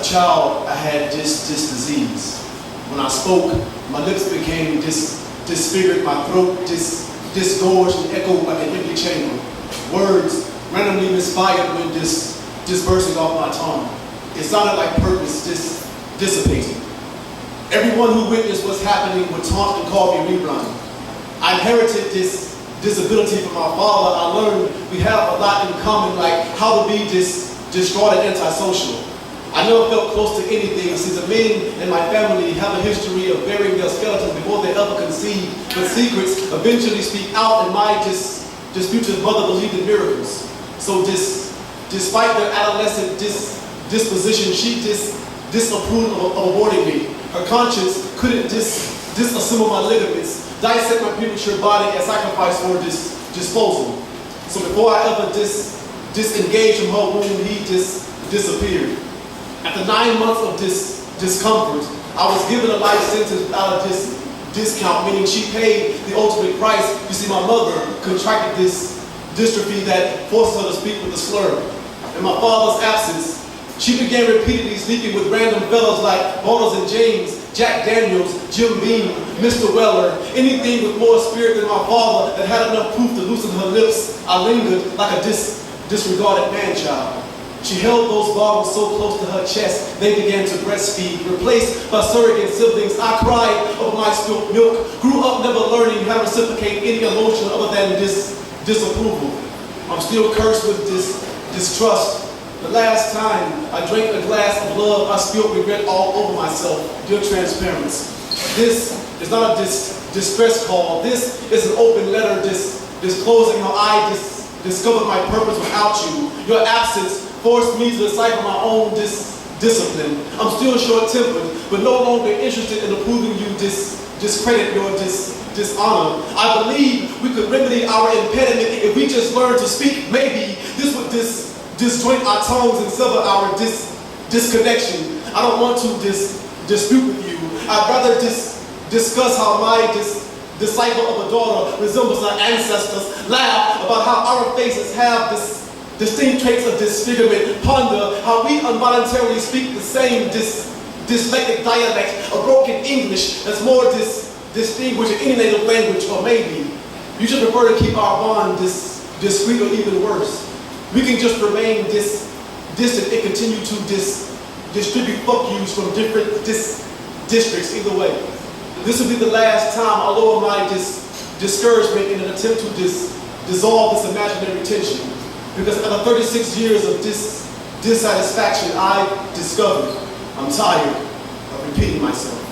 child, I had this disease. When I spoke, my lips became disfigured, my throat disgorged and echoed like an empty chamber. Words randomly misfired when dispersing off my tongue. It sounded like purpose dissipating. Everyone who witnessed what's happening would taunt and call me rerun. I inherited this disability from my father. I learned we have a lot in common, like how to be distraught and antisocial. I never felt close to anything since the men in my family have a history of burying their skeletons before they ever conceive, but secrets eventually speak out, and my disputed mother believed in miracles. So despite their adolescent disposition, she disapproved of aborting me. Her conscience couldn't disassemble my ligaments, dissect my premature body, and sacrifice for disposal. So before I ever disengaged from her womb, he disappeared. After 9 months of discomfort, I was given a life sentence without a discount, meaning she paid the ultimate price. You see, my mother contracted this dystrophy that forced her to speak with a slur. In my father's absence, she began repeatedly sleeping with random fellows like Bartles and James, Jack Daniels, Jim Beam, Mr. Weller, anything with more spirit than my father that had enough proof to loosen her lips. I lingered like a disregarded man-child. She held those bottles so close to her chest, they began to breastfeed. Replaced by surrogate siblings, I cried over my spilt milk, grew up never learning how to reciprocate any emotion other than disapproval. I'm still cursed with distrust. The last time I drank a glass of love, I spilled regret all over myself. Dear transparency, this is not a distress call. This is an open letter disclosing how I discovered my purpose without you. Your absence forced me to decipher my own discipline. I'm still short-tempered, but no longer interested in approving you discredit your dishonor. I believe we could remedy our impediment if we just learned to speak. Maybe this would disjoint our tongues and sever our disconnection. I don't want to dispute with you. I'd rather discuss how my disciple of a daughter resembles our ancestors, laugh about how our faces have distinct traits of disfigurement, ponder how we involuntarily speak the same dyslexic dialect of broken English that's more distinguished in any native language, or maybe you just prefer to keep our bond discreet, or even worse. We can just remain distant and continue to distribute fuck yous from different districts. Either way, this will be the last time I lower my discouragement in an attempt to dissolve this imaginary tension. Because after 36 years of dissatisfaction, I discovered I'm tired of repeating myself.